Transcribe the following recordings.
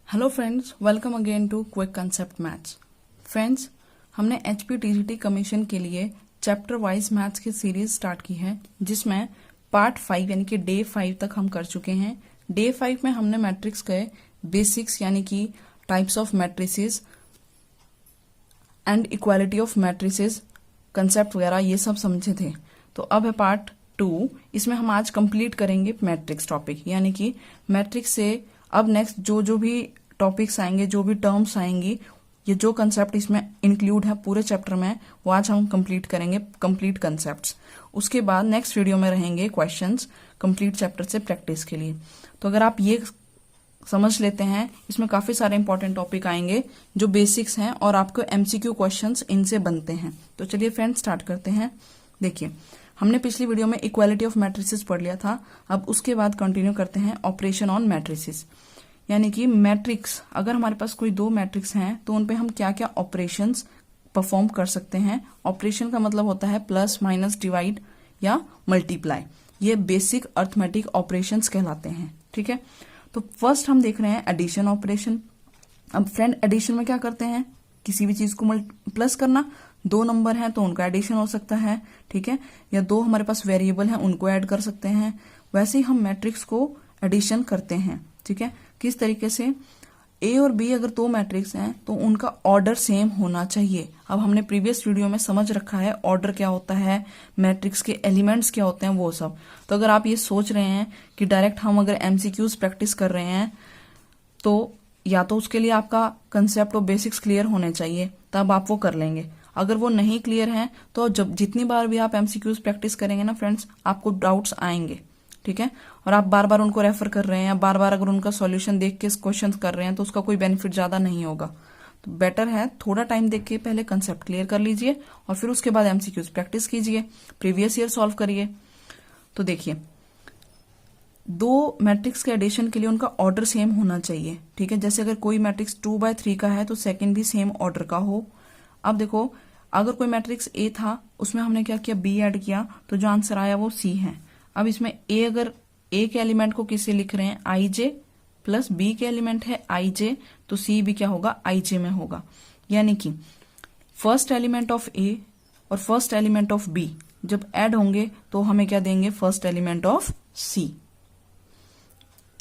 Hello friends, welcome again to quick concept maths. Friends, हमने HPTGT commission के लिए chapter wise maths की series start की है, जिसमें पार्ट 5 यानी कि डे 5 तक हम कर चुके हैं। डे 5 में हमने मैट्रिक्स के बेसिक्स यानी कि types of matrices and equality of matrices, concept वगैरह ये सब समझे थे। तो अब है पार्ट 2, इसमें हम आज कंप्लीट करेंगे मैट्रिक्स टॉपिक, यानी कि मैट्रिक्स से अब नेक्स्ट जो भी टॉपिक्स आएंगे, जो भी टर्म्स आएंगी, ये जो कंसेप्ट इसमें इंक्लूड है पूरे चैप्टर में, वो आज हम कंप्लीट करेंगे, कंप्लीट कंसेप्ट्स। उसके बाद नेक्स्ट वीडियो में रहेंगे क्वेश्चंस कंप्लीट चैप्टर से प्रैक्टिस के लिए। तो अगर आप ये समझ लेते हैं, इसमें काफी सारे इंपॉर्टेंट टॉपिक आएंगे जो बेसिक्स हैं और आपको MCQ क्वेश्चंस इनसे बनते हैं। तो चलिए फ्रेंड्स स्टार्ट करते हैं। देखिए, हमने पिछली वीडियो में इक्वालिटी ऑफ मैट्रिसेस पढ़ लिया था। अब उसके बाद कंटिन्यू करते हैं ऑपरेशन ऑन मैट्रिसेस, यानी कि मैट्रिक्स, अगर हमारे पास कोई दो मैट्रिक्स हैं तो उन पे हम क्या क्या ऑपरेशंस परफॉर्म कर सकते हैं। ऑपरेशन का मतलब होता है प्लस, माइनस, डिवाइड या मल्टीप्लाई। ये बेसिक अर्थमेटिक ऑपरेशंस कहलाते हैं। ठीक है, तो फर्स्ट हम देख रहे हैं एडिशन ऑपरेशन। अब फ्रेंड, एडिशन में क्या करते हैं, किसी भी चीज को प्लस करना। दो नंबर हैं तो उनका एडिशन हो सकता है, ठीक है, या दो हमारे पास वेरिएबल हैं उनको ऐड कर सकते हैं। वैसे ही हम मैट्रिक्स को एडिशन करते हैं। ठीक है, किस तरीके से, ए और बी अगर दो मैट्रिक्स हैं तो उनका ऑर्डर सेम होना चाहिए। अब हमने प्रीवियस वीडियो में समझ रखा है ऑर्डर क्या होता है, मैट्रिक्स के एलिमेंट्स क्या होते हैं, वो सब। तो अगर आप ये सोच रहे हैं कि डायरेक्ट हम अगर MCQs प्रैक्टिस कर रहे हैं, तो या तो उसके लिए आपका कंसेप्ट और बेसिक्स क्लियर होने चाहिए, तब आप वो कर लेंगे। अगर वो नहीं क्लियर है तो जब जितनी बार भी आप MCQs प्रैक्टिस करेंगे ना फ्रेंड्स, आपको डाउट्स आएंगे। ठीक है, और आप बार बार उनको रेफर कर रहे हैं, बार बार अगर उनका सॉल्यूशन देख के क्वेश्चन कर रहे हैं तो उसका कोई बेनिफिट ज्यादा नहीं होगा। तो बेटर है थोड़ा टाइम देख के पहले कंसेप्ट क्लियर कर लीजिए और फिर उसके बाद MCQs प्रैक्टिस कीजिए, प्रीवियस ईयर सॉल्व करिए। तो देखिए, दो मैट्रिक्स के एडिशन के लिए उनका ऑर्डर सेम होना चाहिए। ठीक है, जैसे अगर कोई मैट्रिक्स 2/3 का है तो सेकंड भी सेम ऑर्डर का हो। अब देखो, अगर कोई मैट्रिक्स A था, उसमें हमने क्या किया, B ऐड किया, तो जो आंसर आया वो C है। अब इसमें A, अगर A के एलिमेंट को किससे लिख रहे हैं, IJ, प्लस B के एलिमेंट है IJ, तो C भी क्या होगा, IJ में होगा। यानी कि फर्स्ट एलिमेंट ऑफ A और फर्स्ट एलिमेंट ऑफ B जब ऐड होंगे तो हमें क्या देंगे, first element of C।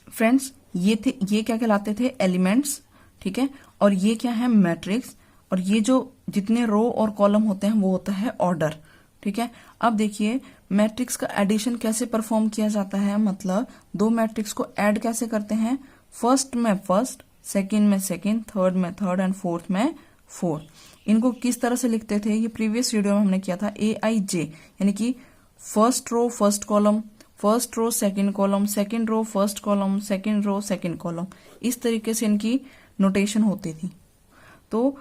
Friends, ये क्या कहलाते थे, एलिमेंट्स। ठीक है, और ये क्या है, मैट्रिक्स। और ये जो जितने रो और कॉलम होते हैं वो होता है ऑर्डर। ठीक है, अब देखिए मैट्रिक्स का एडिशन कैसे परफॉर्म किया जाता है, मतलब दो मैट्रिक्स को ऐड कैसे करते हैं, फर्स्ट में फर्स्ट, सेकंड में सेकंड, थर्ड में थर्ड एंड फोर्थ में फोर्थ। इनको किस तरह से लिखते थे, ये प्रीवियस वीडियो में हमने किया था, AIJ, यानी कि first row first column, first row second column, second row first column, second row second column. इस तरीके से इनकी नोटेशन होती थी। तो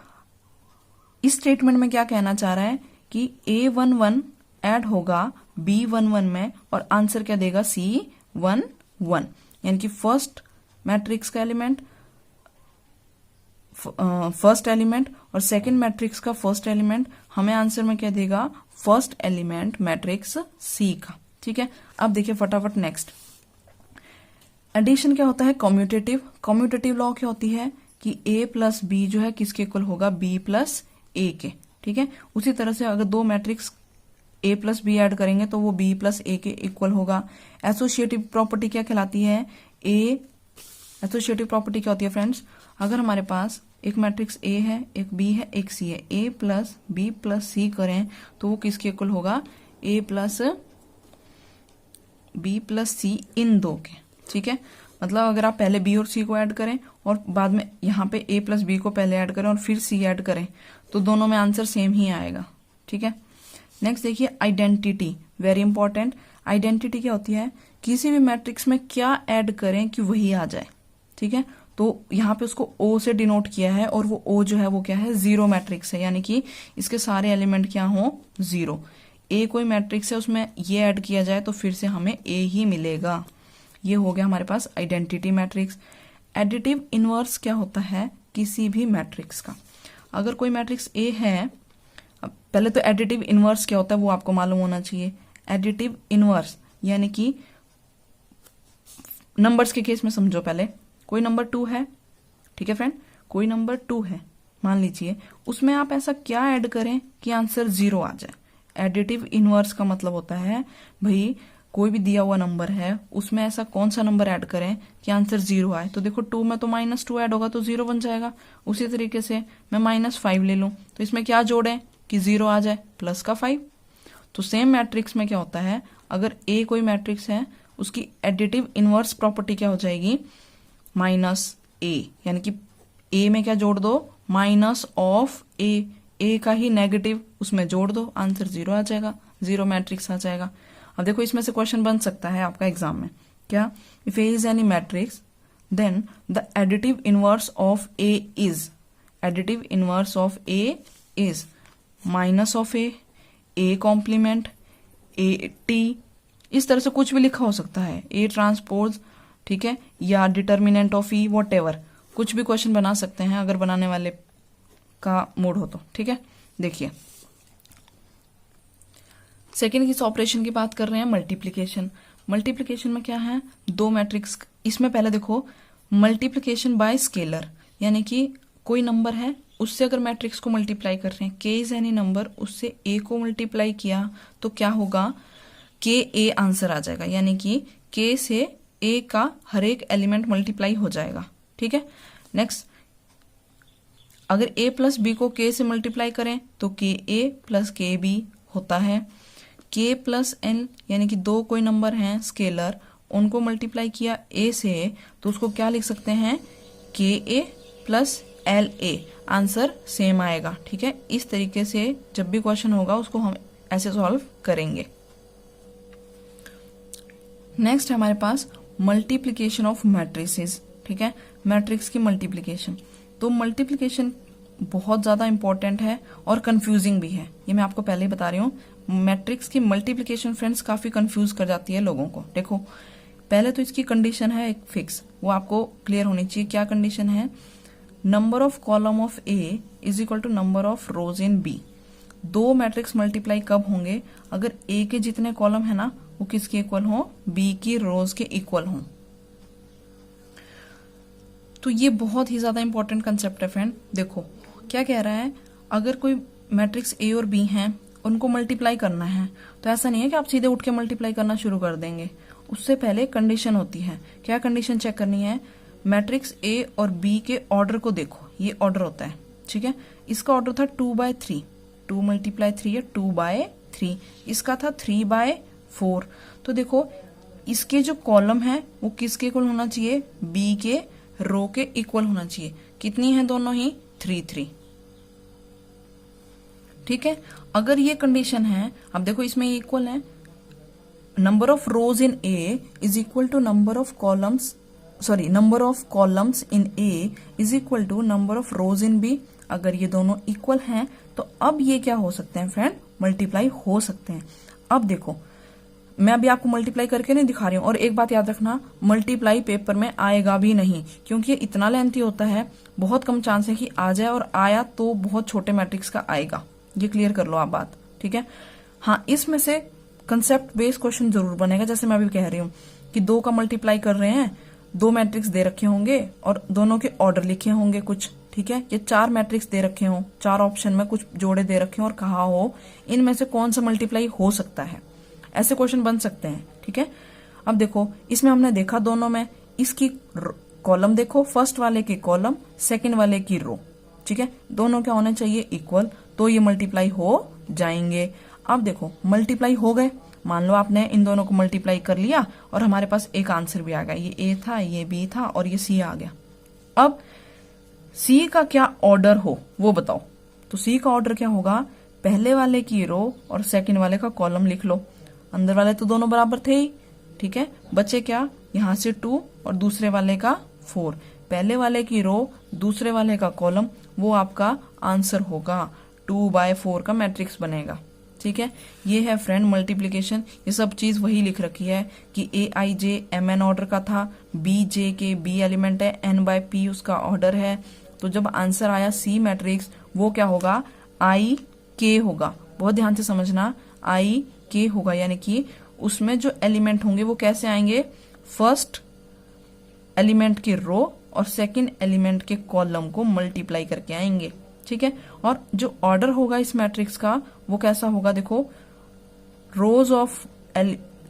इस स्टेटमेंट में क्या कहना चाह रहा है कि A11 ऐड होगा B11 में और आंसर क्या देगा, C11, यानी कि फर्स्ट मैट्रिक्स का एलिमेंट फर्स्ट एलिमेंट और सेकंड मैट्रिक्स का फर्स्ट एलिमेंट हमें आंसर में क्या देगा, फर्स्ट एलिमेंट मैट्रिक्स C का। ठीक है, अब देखिए फटाफट नेक्स्ट। एडिशन क्या होता है, कॉम्यूटेटिव। कॉम्यूटेटिव लॉ क्या होती है कि A प्लस B जो है किसके इक्वल होगा, B प्लस A के। ठीक है, उसी तरह से अगर दो matrix A plus B add करेंगे तो वो B प्लस A के इक्वल होगा। एसोसिएटिव प्रॉपर्टी क्या कहलाती है, एसोसिएटिव प्रॉपर्टी क्या होती है फ्रेंड्स, अगर हमारे पास एक मैट्रिक्स A है, एक B है, एक C है, A plus B plus C करें तो वो किसके इक्वल होगा, A plus B plus C इन दो के। ठीक है, मतलब अगर आप पहले B और C को ऐड करें और बाद में यहाँ पे A प्लस B को पहले ऐड करें और फिर C ऐड करें तो दोनों में आंसर सेम ही आएगा। ठीक है, नेक्स्ट देखिए आइडेंटिटी, वेरी इंपॉर्टेंट। आइडेंटिटी क्या होती है, किसी भी मैट्रिक्स में क्या ऐड करें कि वही आ जाए। ठीक है, तो यहाँ पे उसको O से डिनोट किया है और वो O जो है वो क्या है, जीरो मैट्रिक्स है, यानी कि इसके सारे एलिमेंट क्या हो, जीरो। A कोई मैट्रिक्स है, उसमें ये ऐड किया जाए तो फिर से हमें A ही मिलेगा। ये हो गया हमारे पास आइडेंटिटी मैट्रिक्स। एडिटिव इनवर्स क्या होता है, किसी भी मैट्रिक्स का, अगर कोई मैट्रिक्स A है, पहले तो एडिटिव इनवर्स क्या होता है वो आपको मालूम होना चाहिए। एडिटिव इनवर्स यानी कि नंबर्स के केस में समझो, पहले कोई नंबर 2 है ठीक है फ्रेंड, कोई नंबर 2 है मान लीजिए, उसमें आप ऐसा क्या ऐड करें कि आंसर 0 आ जाए। एडिटिव इनवर्स का मतलब होता है भाई कोई भी दिया हुआ नंबर है उसमें ऐसा कौन सा नंबर ऐड करें कि आंसर 0 आए। तो देखो 2 में तो -2 ऐड होगा तो 0 बन जाएगा। उसी तरीके से मैं -5 ले लूं तो इसमें क्या जोड़ें कि 0 आ जाए, प्लस का 5। तो सेम मैट्रिक्स में क्या होता है, अगर ए कोई मैट्रिक्स है उसकी एडिटिव इनवर्स प्रॉपर्टी क्या हो जाएगी, -a, यानी कि ए में क्या जोड़ दो, माइनस ऑफ ए का ही नेगेटिव उसमें जोड़ दो, आंसर 0 आ जाएगा, 0 मैट्रिक्स आ जाएगा। अब देखो इसमें से क्वेश्चन बन सकता है आपका एग्जाम में, क्या, if A is any matrix then the additive inverse of A is, additive inverse of A is minus of A complement, A T, इस तरह से कुछ भी लिखा हो सकता है, ए ट्रांसपोज, ठीक है, या determinant of E, what ever, कुछ भी क्वेश्चन बना सकते हैं अगर बनाने वाले का मूड हो तो, ठीक है। देखिए सेकेंड किस ऑपरेशन की बात कर रहे हैं, मल्टीप्लीकेशन। मल्टीप्लीकेशन में क्या है, दो मैट्रिक्स, इसमें पहले देखो मल्टीप्लीकेशन बाय स्केलर, यानी कि कोई नंबर है उससे अगर मैट्रिक्स को मल्टीप्लाई कर रहे हैं, के इज एनी नंबर, उससे ए को मल्टीप्लाई किया तो क्या होगा, के ए आंसर आ जाएगा, यानी कि के से ए का हर एक एलिमेंट मल्टीप्लाई हो जाएगा, ठीक है। नेक्स्ट, अगर a प्लस बी को k से मल्टीप्लाई करें तो के ए प्लस के बी होता है। k प्लस एन, यानी कि दो कोई नंबर हैं स्केलर, उनको मल्टीप्लाई किया a से तो उसको क्या लिख सकते हैं, K A plus L A, answer same आएगा, ठीक है। इस तरीके से जब भी क्वेश्चन होगा उसको हम ऐसे सॉल्व करेंगे। नेक्स्ट है हमारे पास मल्टीप्लीकेशन ऑफ मैट्रिसेस, ठीक है, मैट्रिक्स की मल्टीप्लीकेशन। तो मल्टीप्लीकेशन बहुत ज्यादा इंपॉर्टेंट है और कंफ्यूजिंग भी है, ये मैं आपको पहले ही बता रही हूँ। मैट्रिक्स की मल्टीप्लीकेशन फ्रेंड्स काफी कंफ्यूज कर जाती है लोगों को। देखो पहले तो इसकी कंडीशन है एक फिक्स, वो आपको क्लियर होनी चाहिए। क्या कंडीशन है, number of column of A is equal to number of rows in B. दो मैट्रिक्स मल्टीप्लाई कब होंगे, अगर ए के जितने कॉलम है ना वो किसके इक्वल हो, बी की रोज के इक्वल हो। तो ये बहुत ही ज्यादा इंपॉर्टेंट कंसेप्ट है फ्रेंड। देखो क्या कह रहा है, अगर कोई मैट्रिक्स ए और बी हैं उनको मल्टीप्लाई करना है तो ऐसा नहीं है कि आप सीधे उठ के मल्टीप्लाई करना शुरू कर देंगे, उससे पहले कंडीशन होती है। क्या कंडीशन चेक करनी है, मैट्रिक्स ए और बी के ऑर्डर को देखो, ये ऑर्डर होता है, ठीक है। इसका ऑर्डर था 2/3, 2 × 3 है 2/3, इसका था 3/4। तो देखो इसके जो कॉलम है वो किसके इक्वल होना चाहिए, बी के रो के इक्वल होना चाहिए। कितनी है दोनों ही, 3 ठीक है। अगर ये कंडीशन है, अब देखो इसमें इक्वल है, number of rows in A is equal to number of columns, sorry number of columns in A is equal to number of rows in B. अगर ये दोनों इक्वल हैं तो अब ये क्या हो सकते हैं फ्रेंड, मल्टीप्लाई हो सकते हैं। अब देखो मैं अभी आपको मल्टीप्लाई करके नहीं दिखा रही हूँ, और एक बात याद रखना, मल्टीप्लाई पेपर में आएगा भी नहीं, क्योंकि ये इतना लेंथी होता है, बहुत कम चांस है कि आ जाए, और आया तो बहुत छोटे मैट्रिक्स का आएगा, ये क्लियर कर लो आप बात, ठीक है। हाँ, इसमें से कंसेप्ट बेस्ड क्वेश्चन जरूर बनेगा, जैसे मैं अभी कह रही हूँ कि 2 का मल्टीप्लाई कर रहे हैं, 2 मैट्रिक्स दे रखे होंगे और दोनों के ऑर्डर लिखे होंगे कुछ, ठीक है। ये 4 मैट्रिक्स दे रखे हों, 4 ऑप्शन में कुछ जोड़े दे रखे हों और कहा हो इनमें से कौन सा मल्टीप्लाई हो सकता है, ऐसे क्वेश्चन बन सकते हैं, ठीक है। अब देखो इसमें हमने देखा दोनों में, इसकी कॉलम देखो, फर्स्ट वाले की कॉलम, सेकंड वाले की रो, ठीक है, दोनों क्या होने चाहिए, इक्वल, तो ये मल्टीप्लाई हो जाएंगे। अब देखो मल्टीप्लाई हो गए, मान लो आपने इन दोनों को मल्टीप्लाई कर लिया और हमारे पास एक आंसर भी आ गया, ये ए था, ये बी था और ये सी आ गया। अब सी का क्या ऑर्डर हो वो बताओ। तो सी का ऑर्डर क्या होगा, पहले वाले की रो और सेकंड वाले का कॉलम लिख लो, अंदर वाले तो दोनों बराबर थे ही, ठीक है। बचे क्या, यहां से 2 और दूसरे वाले का 4, पहले वाले की रो दूसरे वाले का कॉलम, वो आपका आंसर होगा, 2/4 का मैट्रिक्स बनेगा, ठीक है। ये है फ्रेंड मल्टीप्लीकेशन। ये सब चीज वही लिख रखी है कि AIJ MN ऑर्डर का था, BJ के B एलिमेंट है, N/P उसका ऑर्डर है, तो जब आंसर आया C मैट्रिक्स वो क्या होगा, IK होगा। बहुत ध्यान से समझना, IK होगा, यानी कि उसमें जो एलिमेंट होंगे वो कैसे आएंगे, फर्स्ट एलिमेंट की रो और सेकंड एलिमेंट के कॉलम को मल्टीप्लाई करके आएंगे, ठीक है। और जो ऑर्डर होगा इस मैट्रिक्स का वो कैसा होगा, देखो, रोज of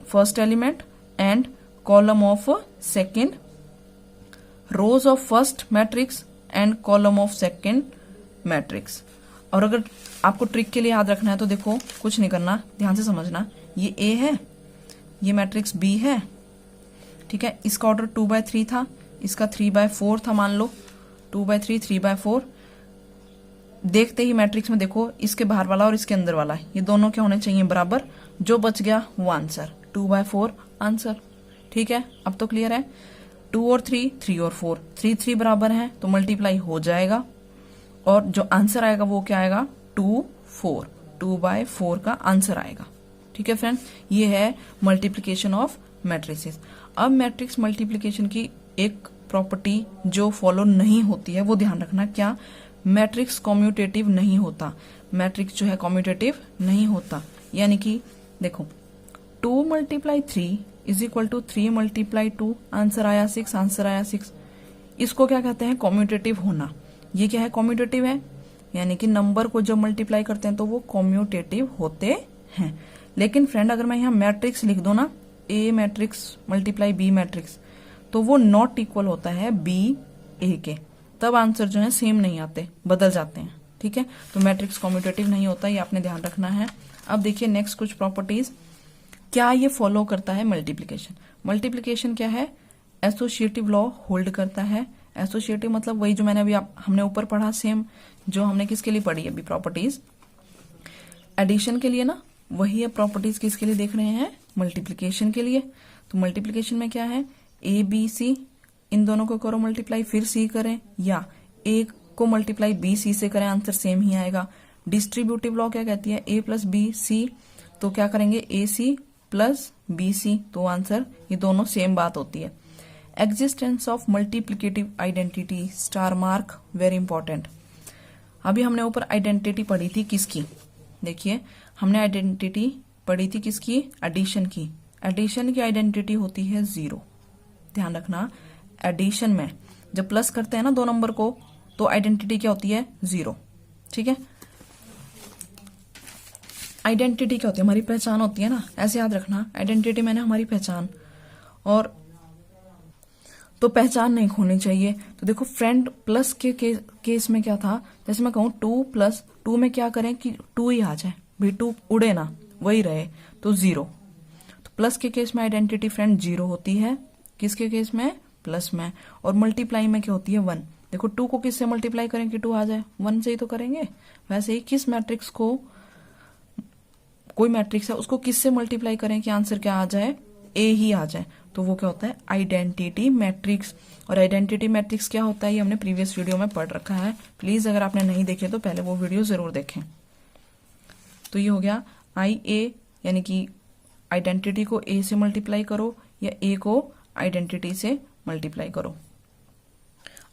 first element and column of second, rose of first matrix and column of second matrix. और अगर आपको ट्रिक के लिए याद रखना है तो देखो, कुछ नहीं करना, ध्यान से समझना, ये ए है, ये मैट्रिक्स बी है, ठीक है। इसका ऑर्डर 2/3 था, इसका 3/4 था, मान लो 2/3 3/4। देखते ही मैट्रिक्स में देखो, इसके बाहर वाला और इसके अंदर वाला ये दोनों क्या होने चाहिए, बराबर। जो बच गया वो आंसर, 2/4 आंसर, ठीक है। अब तो क्लियर है। 2 और 3, 3 और 4, 3 3 बराबर है तो मल्टीप्लाई हो जाएगा, और जो आंसर आएगा वो क्या आएगा, 2 4, 2/4 का आंसर आएगा, ठीक है फ्रेंड। ये है मल्टीप्लीकेशन ऑफ मैट्रिसेस। अब मैट्रिक्स मल्टीप्लीकेशन की एक प्रॉपर्टी जो फॉलो नहीं होती है वो ध्यान रखना, क्या, मैट्रिक्स कॉम्यूटेटिव नहीं होता। मैट्रिक्स जो है कॉम्यूटेटिव नहीं होता, यानी कि देखो 2 × 3 = 3 × 2, आंसर आया 6, आंसर आया 6। इसको क्या कहते हैं, कॉम्यूटेटिव होना। ये क्या है, कॉम्यूटेटिव है, यानी कि नंबर को जब मल्टीप्लाई करते हैं तो वो कॉम्यूटेटिव होते हैं। लेकिन फ्रेंड अगर मैं यहाँ मैट्रिक्स लिख दूं ना, ए मैट्रिक्स मल्टीप्लाई बी मैट्रिक्स, तो वो नॉट इक्वल होता है बी ए के, तब आंसर जो है सेम नहीं आते, बदल जाते हैं, ठीक है। तो मैट्रिक्स कॉम्यूटेटिव नहीं होता, ये आपने ध्यान रखना है। अब देखिए नेक्स्ट कुछ प्रॉपर्टीज, क्या ये फॉलो करता है मल्टीप्लीकेशन। मल्टीप्लीकेशन क्या है, एसोसिएटिव लॉ होल्ड करता है। एसोसिएटिव मतलब वही जो मैंने अभी हमने ऊपर पढ़ा, सेम जो हमने किसके लिए पढ़ी अभी प्रॉपर्टीज, एडिशन के लिए ना, वही है प्रॉपर्टीज किसके लिए देख रहे हैं, मल्टीप्लीकेशन के लिए। तो मल्टीप्लीकेशन में क्या है, ए बी सी, इन दोनों को करो मल्टीप्लाई, फिर सी करें, या ए को मल्टीप्लाई बी सी से करें, आंसर सेम ही आएगा। डिस्ट्रीब्यूटिव लॉ क्या कहती है, ए प्लस बी सी, तो क्या करेंगे, ए सी प्लस बी सी, तो आंसर, ये दोनों सेम बात होती है। Existence of multiplicative identity, star mark, very important. अभी हमने ऊपर आइडेंटिटी पढ़ी थी किसकी, देखिए हमने आइडेंटिटी पढ़ी थी किसकी, एडिशन की। एडिशन की आइडेंटिटी होती है 0, ध्यान रखना। एडिशन में जब प्लस करते हैं ना दो नंबर को, तो आइडेंटिटी क्या होती है, 0, ठीक है। आइडेंटिटी क्या होती है, हमारी पहचान होती है ना, ऐसे याद रखना, आइडेंटिटी मैंने हमारी पहचान, और तो पहचान नहीं खोनी चाहिए। तो देखो फ्रेंड प्लस के केस में क्या था, जैसे मैं कहूं 2 + 2 में क्या करें कि 2 ही आ जाए, भाई 2 उड़े ना, वही रहे, तो 0। तो प्लस के केस में आइडेंटिटी फ्रेंड 0 होती है, किसके केस में, प्लस में। और मल्टीप्लाई में क्या होती है, 1। देखो 2 को किससे मल्टीप्लाई करें कि 2 आ जाए, 1 से ही तो करेंगे। वैसे ही किस मैट्रिक्स को, कोई मैट्रिक्स है उसको किससे मल्टीप्लाई करें कि आंसर क्या आ जाए, ए ही आ जाए, तो वो क्या होता है, आइडेंटिटी मैट्रिक्स। और आइडेंटिटी मैट्रिक्स क्या होता है ये हमने प्रीवियस वीडियो में पढ़ रखा है, प्लीज अगर आपने नहीं देखे तो पहले वो वीडियो जरूर देखें। तो ये हो गया आई ए, यानी कि आइडेंटिटी को ए से मल्टीप्लाई करो या ए को आइडेंटिटी से मल्टीप्लाई करो,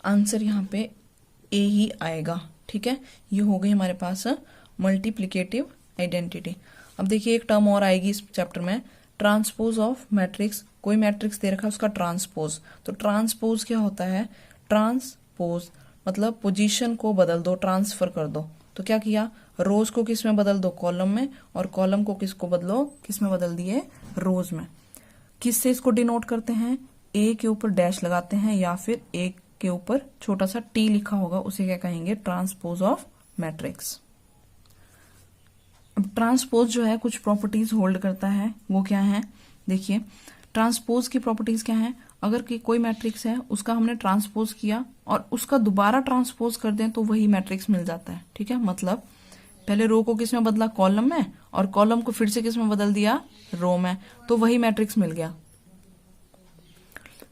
आंसर यहाँ पे ए ही आएगा, ठीक है। ये हो गई हमारे पास मल्टीप्लिकेटिव आइडेंटिटी। अब देखिए एक टर्म और आएगी इस चैप्टर में, ट्रांसपोज ऑफ मैट्रिक्स। कोई मैट्रिक्स दे रखा है उसका ट्रांसपोज, तो ट्रांसपोज क्या होता है, ट्रांसपोज मतलब पोजीशन को बदल दो, ट्रांसफर कर दो। तो क्या किया, रोज को किस में बदल दो, कॉलम में, और कॉलम को किसको बदलो, किस में बदल दिए, रोज में। किससे इसको डिनोट करते हैं, ए के ऊपर डैश लगाते हैं या फिर ए के ऊपर छोटा सा टी लिखा होगा, उसे क्या कहेंगे, ट्रांसपोज ऑफ मैट्रिक्स। अब ट्रांसपोज जो है कुछ प्रॉपर्टीज होल्ड करता है, वो क्या है, देखिए ट्रांसपोज की प्रॉपर्टीज क्या है, अगर कि कोई मैट्रिक्स है उसका हमने ट्रांसपोज किया और उसका दोबारा ट्रांसपोज कर दें तो वही मैट्रिक्स मिल जाता है, ठीक है। मतलब पहले रो को किस में बदला, कॉलम में, और कॉलम को फिर से किस में बदल दिया, रो में, तो वही मैट्रिक्स मिल गया।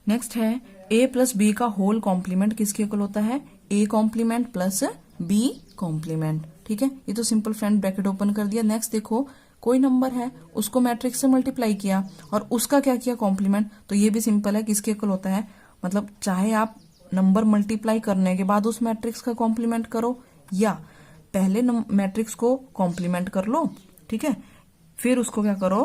नेक्स्ट है ए प्लस बी का होल कॉम्प्लीमेंट किसके इक्वल होता है, A complement plus B complement, ठीक है। ये तो सिंपल फ्रेंड ब्रैकेट ओपन कर दिया। नेक्स्ट देखो कोई नंबर है उसको मैट्रिक्स से मल्टीप्लाई किया और उसका क्या किया, कॉम्प्लीमेंट, तो ये भी सिंपल है, किसके इक्वल होता है, मतलब चाहे आप नंबर मल्टीप्लाई करने के बाद उस मैट्रिक्स का कॉम्प्लीमेंट करो या पहले मैट्रिक्स को कॉम्प्लीमेंट कर लो, ठीक है, फिर उसको क्या करो,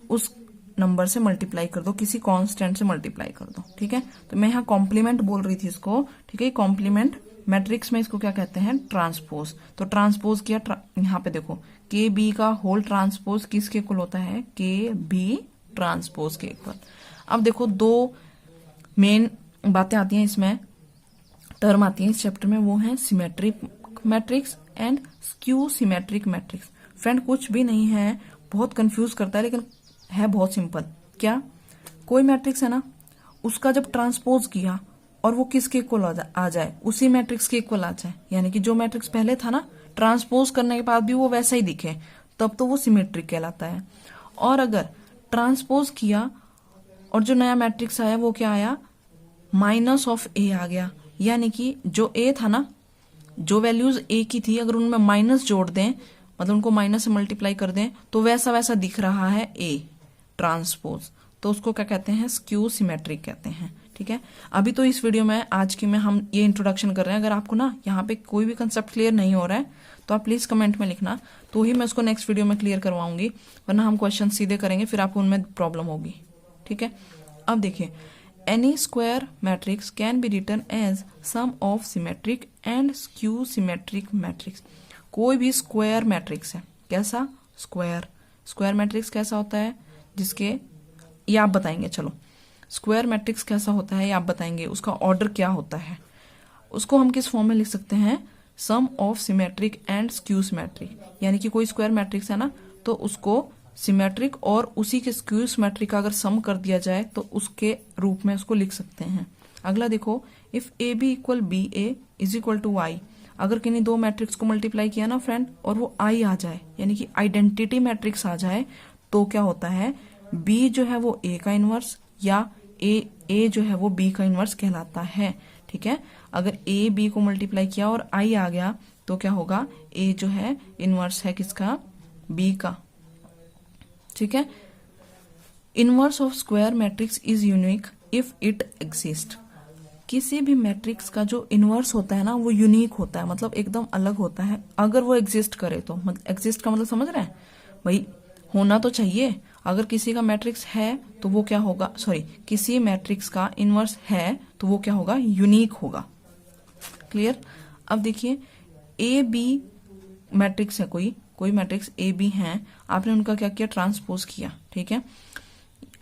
उस नंबर से मल्टीप्लाई कर दो, किसी कांस्टेंट से मल्टीप्लाई कर दो, ठीक है। तो मैं यहाँ कॉम्प्लीमेंट बोल रही थी इसको, ठीक है। कॉम्प्लीमेंट मैट्रिक्स में इसको क्या कहते हैं, ट्रांसपोज। तो ट्रांसपोज किया, यहाँ पे देखो के बी का होल ट्रांसपोज किसके इक्वल होता है, के बी ट्रांसपोज के इक्वल। अब देखो दो मेन बातें आती हैं इसमें, टर्म आती है इस चैप्टर में, वो है symmetric matrix and skew symmetric matrix. Friend कुछ भी नहीं है, बहुत कंफ्यूज करता है लेकिन है बहुत सिंपल। क्या, कोई मैट्रिक्स है ना, उसका जब ट्रांसपोज किया और वो किसके इक्वल आ जाए, उसी मैट्रिक्स के इक्वल आ जाए, यानी कि जो मैट्रिक्स पहले था ना, ट्रांसपोज करने के बाद भी वो वैसा ही दिखे, तब तो वो सिमेट्रिक कहलाता है। और अगर ट्रांसपोज किया और जो नया मैट्रिक्स आया वो क्या आया, माइनस ऑफ ए आ गया, यानी कि जो ए था ना, जो वैल्यूज ए की थी, अगर उनमें माइनस जोड़ दें, मतलब उनको माइनस से मल्टीप्लाई कर दें, तो वैसा वैसा दिख रहा है ए ट्रांसपोज, तो उसको क्या कहते हैं, स्क्यू सिमेट्रिक कहते हैं, ठीक है। अभी तो इस वीडियो में आज की में हम ये इंट्रोडक्शन कर रहे हैं। अगर आपको ना यहाँ पे कोई भी कंसेप्ट क्लियर नहीं हो रहा है तो आप प्लीज कमेंट में लिखना, तो ही मैं उसको नेक्स्ट वीडियो में क्लियर करवाऊंगी, वरना हम क्वेश्चन सीधे करेंगे, फिर आपको उनमें प्रॉब्लम होगी, ठीक है। अब देखिए, any square matrix can be written as sum of symmetric and skew symmetric matrix. कोई भी स्क्वायर मैट्रिक्स है, कैसा, स्क्वायर मैट्रिक्स कैसा होता है, जिसके, ये आप बताएंगे, चलो स्क्वायर मैट्रिक्स कैसा होता है ये आप बताएंगे, उसका ऑर्डर क्या होता है, उसको हम किस फॉर्म में लिख सकते हैं, sum of symmetric and skew symmetric. यानी कि कोई स्क्वायर मैट्रिक्स है ना, तो उसको सिमेट्रिक और उसी के स्क्यू सिमेट्रिक का अगर सम कर दिया जाए तो उसके रूप में उसको लिख सकते हैं। अगला देखो, if A B equal B A is equal to I. अगर किन्हीं दो मैट्रिक्स को मल्टीप्लाई किया ना फ्रेंड, और वो आई आ जाए, यानी कि आइडेंटिटी मैट्रिक्स आ जाए, तो क्या होता है, बी जो है वो ए का इनवर्स, या ए जो है वो बी का इनवर्स कहलाता है, ठीक है। अगर ए बी को मल्टीप्लाई किया और आई आ गया तो क्या होगा, ए जो है इनवर्स है किसका, बी का, ठीक है। Inverse of square matrix is unique if it exist. किसी भी मैट्रिक्स का जो इनवर्स होता है ना, वो यूनिक होता है, मतलब एकदम अलग होता है, अगर वो एग्जिस्ट करे तो। मतलब एग्जिस्ट का मतलब समझ रहे हैं भाई, होना तो चाहिए। अगर किसी का मैट्रिक्स है तो वो क्या होगा, सॉरी, किसी मैट्रिक्स का इनवर्स है तो वो क्या होगा, यूनिक होगा, क्लियर। अब देखिए, ए बी मैट्रिक्स है, कोई मैट्रिक्स ए बी है, आपने उनका क्या किया, ट्रांसपोज किया, ठीक है।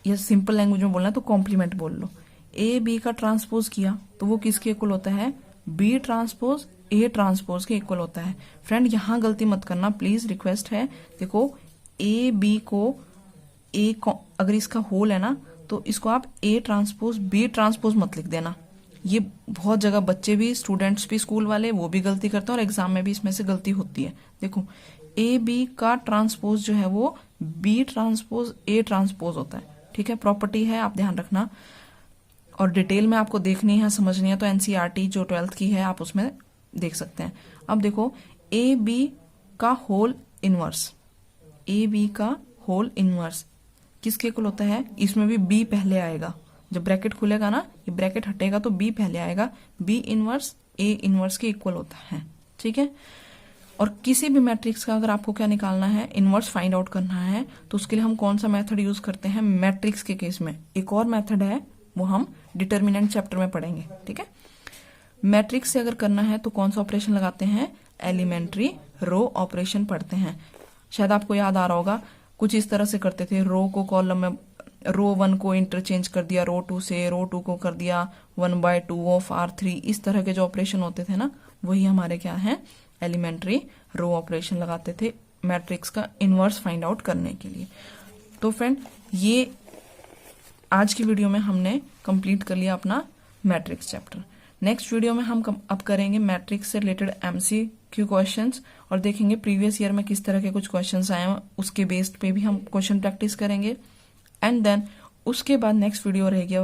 या सिंपल लैंग्वेज में बोलना है तो कॉम्प्लीमेंट बोल लो। ए बी का ट्रांसपोज किया तो वो किसके इक्वल होता है, बी ट्रांसपोज ए ट्रांसपोज के इक्वल होता है। फ्रेंड यहाँ गलती मत करना प्लीज, रिक्वेस्ट है। देखो, ए बी को ए अगर इसका होल है ना, तो इसको आप ए ट्रांसपोज बी ट्रांसपोज मत लिख देना। ये बहुत जगह बच्चे भी, स्टूडेंट्स भी, स्कूल वाले, वो भी गलती करते हैं और एग्जाम में भी इसमें से गलती होती है। देखो, ए बी का ट्रांसपोज जो है वो बी ट्रांसपोज ए ट्रांसपोज होता है, ठीक है। प्रॉपर्टी है, आप ध्यान रखना, और डिटेल में आपको देखनी है, समझनी है तो एनसीईआरटी जो 12th की है आप उसमें देख सकते हैं। अब देखो, ए बी का होल इनवर्स, ए बी का होल इनवर्स किसके इक्वल होता है, इसमें भी बी पहले आएगा, जब ब्रैकेट खुलेगा ना, ये ब्रैकेट हटेगा तो बी पहले आएगा, बी इनवर्स ए इनवर्स के इक्वल होता है, ठीक है। और किसी भी मैट्रिक्स का अगर आपको क्या निकालना है, इनवर्स फाइंड आउट करना है, तो उसके लिए हम कौन सा मेथड यूज करते हैं, मैट्रिक्स के केस में एक और मेथड है, वो हम डिटर्मिनेंट चैप्टर में पढ़ेंगे, ठीक है। मैट्रिक्स से अगर करना है तो कौन सा ऑपरेशन लगाते हैं, एलिमेंट्री रो ऑपरेशन पढ़ते हैं। शायद आपको याद आ रहा होगा, कुछ इस तरह से करते थे, रो को कॉलम में, रो 1 को इंटरचेंज कर दिया रो 2 से, रो 2 को कर दिया 1/2 ऑफ R3, इस तरह के जो ऑपरेशन होते थे ना, वही हमारे क्या है, एलिमेंट्री रो ऑपरेशन लगाते थे मैट्रिक्स का इनवर्स फाइंड आउट करने के लिए। तो फ्रेंड, ये आज की वीडियो में हमने कंप्लीट कर लिया अपना मैट्रिक्स चैप्टर। नेक्स्ट वीडियो में हम अब करेंगे मैट्रिक्स से रिलेटेड MCQ क्वेश्चंस, और देखेंगे प्रीवियस ईयर में किस तरह के कुछ क्वेश्चंस आए हैं, उसके बेस्ड पे भी हम क्वेश्चन प्रैक्टिस करेंगे। एंड देन उसके बाद नेक्स्ट वीडियो रहेगी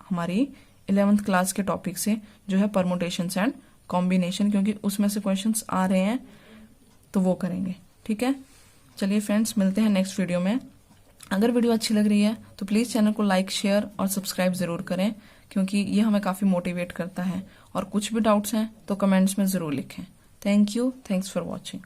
हमारी 11th क्लास के टॉपिक से, जो है परमुटेशंस एंड कॉम्बिनेशन, क्योंकि उसमें से क्वेश्चंस आ रहे हैं तो वो करेंगे, ठीक है। चलिए फ्रेंड्स, मिलते हैं नेक्स्ट वीडियो में। अगर वीडियो अच्छी लग रही है तो प्लीज चैनल को लाइक, शेयर और सब्सक्राइब जरूर करें, क्योंकि ये हमें काफी मोटिवेट करता है। और कुछ भी डाउट्स हैं तो कमेंट्स में जरूर लिखें। Thank you, thanks for watching.